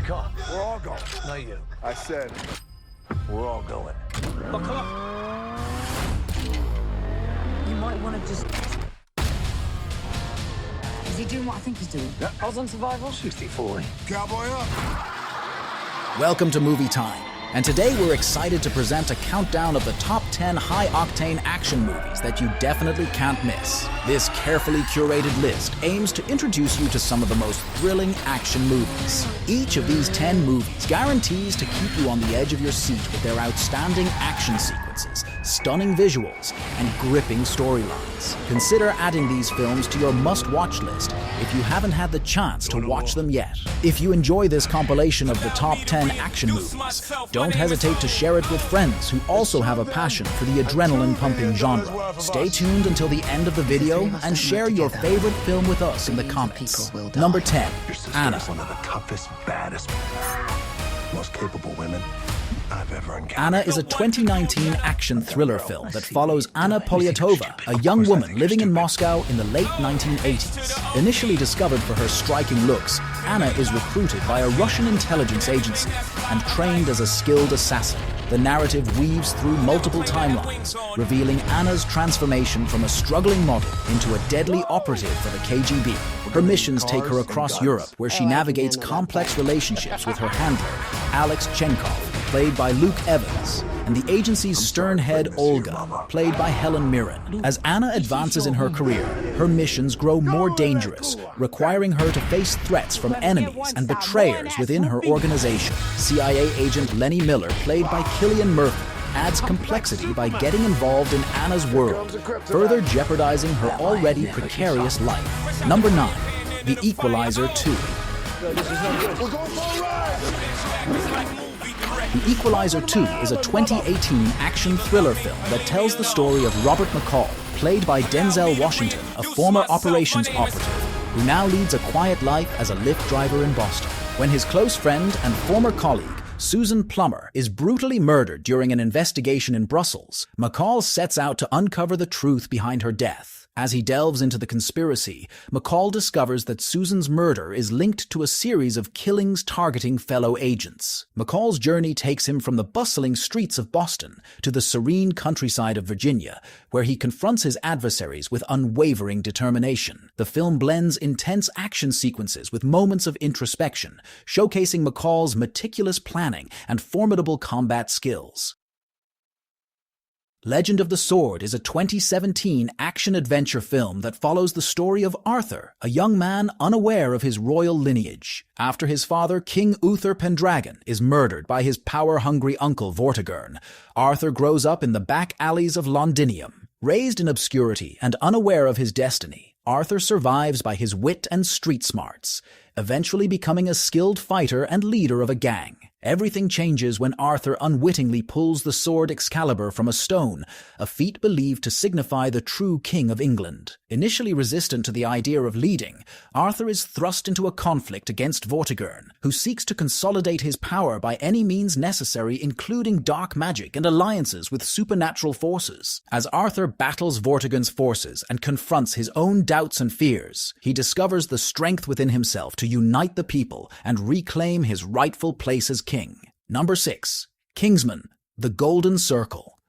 car. We're all going. Not you. I said, we're all going. Buckle up. You might want to just... Is he doing what I think he's doing? Yeah. Odds on survival? 60-40. Cowboy up. Welcome to Movie Time, and today we're excited to present a countdown of the top 10 high-octane action movies that you definitely can't miss. This carefully curated list aims to introduce you to some of the most thrilling action movies. Each of these 10 movies guarantees to keep you on the edge of your seat with their outstanding action sequences, stunning visuals, and gripping storylines. Consider adding these films to your must-watch list if you haven't had the chance to watch them yet. If you enjoy this compilation of the top 10 action movies, don't hesitate to share it with friends who also have a passion for the adrenaline-pumping genre. Stay tuned until the end of the video and share your favorite film with us in the comments. Number 10, Anna. One of the toughest, baddest, most capable women I've ever encountered. Anna is a 2019 action thriller film that follows Anna Polyatova, a young woman living in Moscow in the late 1980s. Initially discovered for her striking looks, Anna is recruited by a Russian intelligence agency and trained as a skilled assassin. The narrative weaves through multiple timelines, revealing Anna's transformation from a struggling model into a deadly operative for the KGB. Her missions take her across Europe, where she navigates complex relationships with her handler, Alex Chenkov, played by Luke Evans, and the agency's stern head Olga, played by Helen Mirren. As Anna advances in her career, her missions grow more dangerous, requiring her to face threats from enemies and betrayers within her organization. CIA agent Lenny Miller, played by Cillian Murphy, adds complexity by getting involved in Anna's world, further jeopardizing her already precarious life. Number 9, The Equalizer 2. The Equalizer 2 is a 2018 action thriller film that tells the story of Robert McCall, played by Denzel Washington, a former operations operative who now leads a quiet life as a Lyft driver in Boston. When his close friend and former colleague, Susan Plummer, is brutally murdered during an investigation in Brussels, McCall sets out to uncover the truth behind her death. As he delves into the conspiracy, McCall discovers that Susan's murder is linked to a series of killings targeting fellow agents. McCall's journey takes him from the bustling streets of Boston to the serene countryside of Virginia, where he confronts his adversaries with unwavering determination. The film blends intense action sequences with moments of introspection, showcasing McCall's meticulous planning and formidable combat skills. Legend of the Sword is a 2017 action-adventure film that follows the story of Arthur, a young man unaware of his royal lineage. After his father, King Uther Pendragon, is murdered by his power-hungry uncle Vortigern, Arthur grows up in the back alleys of Londinium. Raised in obscurity and unaware of his destiny, Arthur survives by his wit and street smarts, eventually becoming a skilled fighter and leader of a gang. Everything changes when Arthur unwittingly pulls the sword Excalibur from a stone, a feat believed to signify the true King of England. Initially resistant to the idea of leading, Arthur is thrust into a conflict against Vortigern, who seeks to consolidate his power by any means necessary, including dark magic and alliances with supernatural forces. As Arthur battles Vortigern's forces and confronts his own doubts and fears, he discovers the strength within himself to unite the people and reclaim his rightful place as king. Number 6, Kingsman: The Golden Circle.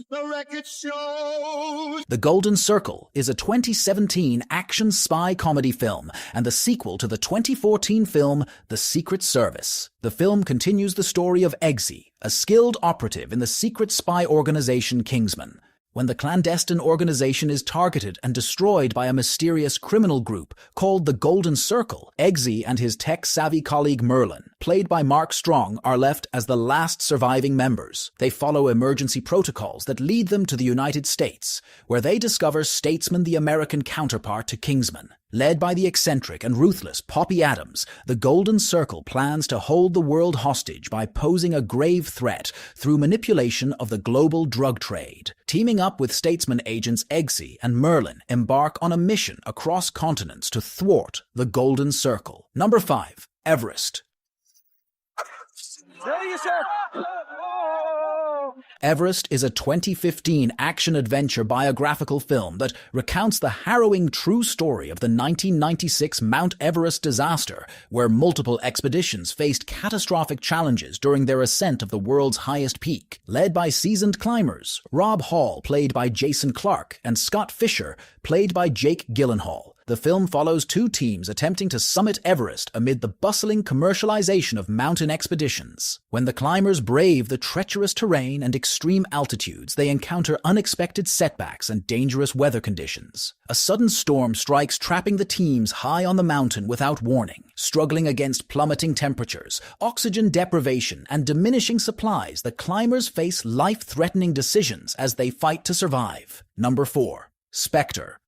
The record shows. The Golden Circle is a 2017 action spy comedy film and the sequel to the 2014 film The Secret Service. The film continues the story of Eggsy, a skilled operative in the secret spy organization Kingsman. When the clandestine organization is targeted and destroyed by a mysterious criminal group called the Golden Circle, Eggsy and his tech-savvy colleague Merlin, played by Mark Strong, are left as the last surviving members. They follow emergency protocols that lead them to the United States, where they discover Statesman, the American counterpart to Kingsman. Led by the eccentric and ruthless Poppy Adams, the Golden Circle plans to hold the world hostage by posing a grave threat through manipulation of the global drug trade. Teaming up with Statesman agents Eggsy and Merlin embark on a mission across continents to thwart the Golden Circle. Number 5, Everest. Ready, sir. Everest is a 2015 action-adventure biographical film that recounts the harrowing true story of the 1996 Mount Everest disaster, where multiple expeditions faced catastrophic challenges during their ascent of the world's highest peak. Led by seasoned climbers, Rob Hall, played by Jason Clarke, and Scott Fisher, played by Jake Gyllenhaal, the film follows two teams attempting to summit Everest amid the bustling commercialization of mountain expeditions. When the climbers brave the treacherous terrain and extreme altitudes, they encounter unexpected setbacks and dangerous weather conditions. A sudden storm strikes, trapping the teams high on the mountain without warning. Struggling against plummeting temperatures, oxygen deprivation, and diminishing supplies, the climbers face life-threatening decisions as they fight to survive. Number 4. Spectre.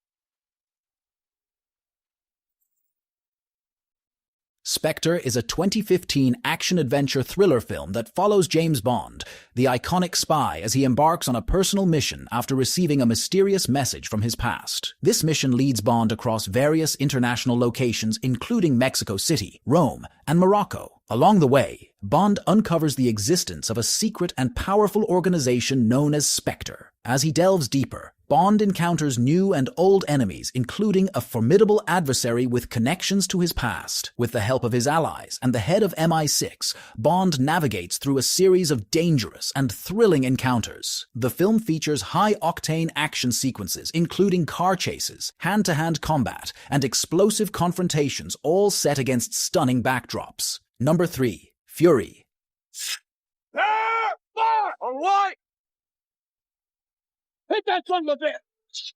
Spectre is a 2015 action-adventure thriller film that follows James Bond, the iconic spy, as he embarks on a personal mission after receiving a mysterious message from his past. This mission leads Bond across various international locations, including Mexico City, Rome, and Morocco. Along the way, Bond uncovers the existence of a secret and powerful organization known as Spectre. As he delves deeper, Bond encounters new and old enemies, including a formidable adversary with connections to his past. With the help of his allies and the head of MI6, Bond navigates through a series of dangerous and thrilling encounters. The film features high-octane action sequences, including car chases, hand-to-hand combat, and explosive confrontations, all set against stunning backdrops. Number 3. Fury. All right! Hit that son of a bitch!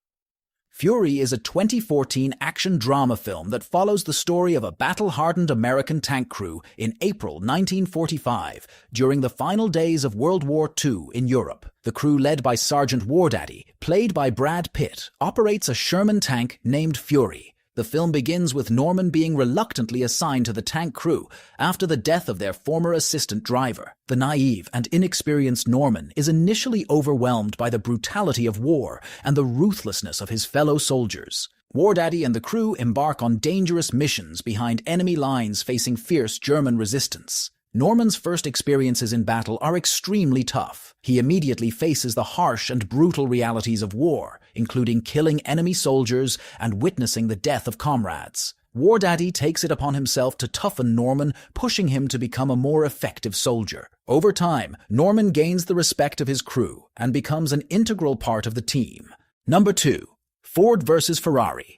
Fury is a 2014 action drama film that follows the story of a battle-hardened American tank crew in April 1945 during the final days of World War II in Europe. The crew, led by Sergeant Wardaddy, played by Brad Pitt, operates a Sherman tank named Fury. The film begins with Norman being reluctantly assigned to the tank crew after the death of their former assistant driver. The naive and inexperienced Norman is initially overwhelmed by the brutality of war and the ruthlessness of his fellow soldiers. Wardaddy and the crew embark on dangerous missions behind enemy lines facing fierce German resistance. Norman's first experiences in battle are extremely tough. He immediately faces the harsh and brutal realities of war, including killing enemy soldiers and witnessing the death of comrades. Wardaddy takes it upon himself to toughen Norman, pushing him to become a more effective soldier. Over time, Norman gains the respect of his crew and becomes an integral part of the team. Number 2. Ford vs. Ferrari.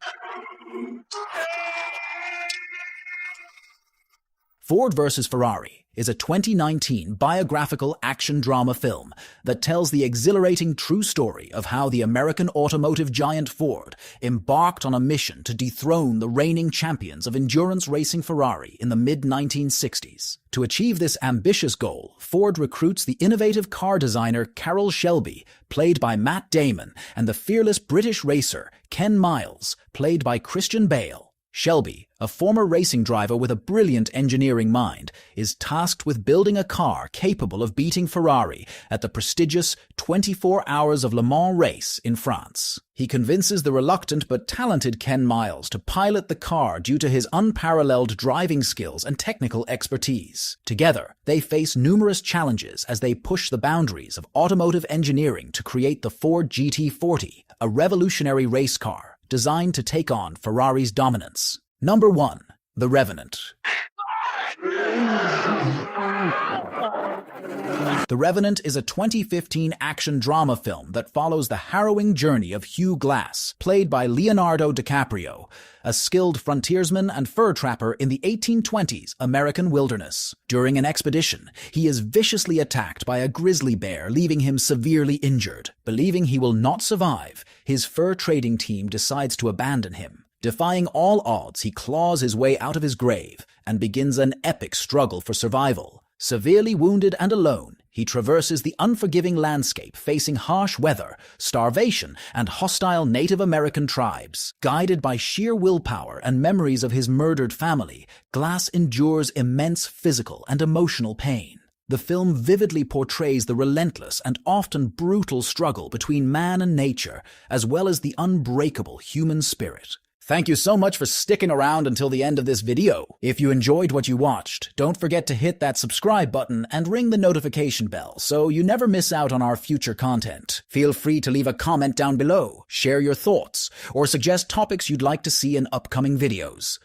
Ford vs. Ferrari is a 2019 biographical action drama film that tells the exhilarating true story of how the American automotive giant Ford embarked on a mission to dethrone the reigning champions of endurance racing Ferrari in the mid-1960s. To achieve this ambitious goal, Ford recruits the innovative car designer Carroll Shelby, played by Matt Damon, and the fearless British racer Ken Miles, played by Christian Bale. Shelby, a former racing driver with a brilliant engineering mind, is tasked with building a car capable of beating Ferrari at the prestigious 24 Hours of Le Mans race in France. He convinces the reluctant but talented Ken Miles to pilot the car due to his unparalleled driving skills and technical expertise. Together, they face numerous challenges as they push the boundaries of automotive engineering to create the Ford GT40, a revolutionary race car designed to take on Ferrari's dominance. Number 1. The Revenant. The Revenant is a 2015 action drama film that follows the harrowing journey of Hugh Glass, played by Leonardo DiCaprio, a skilled frontiersman and fur trapper in the 1820s American wilderness. During an expedition, he is viciously attacked by a grizzly bear, leaving him severely injured. Believing he will not survive, his fur trading team decides to abandon him. Defying all odds, he claws his way out of his grave and begins an epic struggle for survival. Severely wounded and alone, he traverses the unforgiving landscape, facing harsh weather, starvation, and hostile Native American tribes. Guided by sheer willpower and memories of his murdered family, Glass endures immense physical and emotional pain. The film vividly portrays the relentless and often brutal struggle between man and nature, as well as the unbreakable human spirit. Thank you so much for sticking around until the end of this video. If you enjoyed what you watched, don't forget to hit that subscribe button and ring the notification bell so you never miss out on our future content. Feel free to leave a comment down below, share your thoughts, or suggest topics you'd like to see in upcoming videos.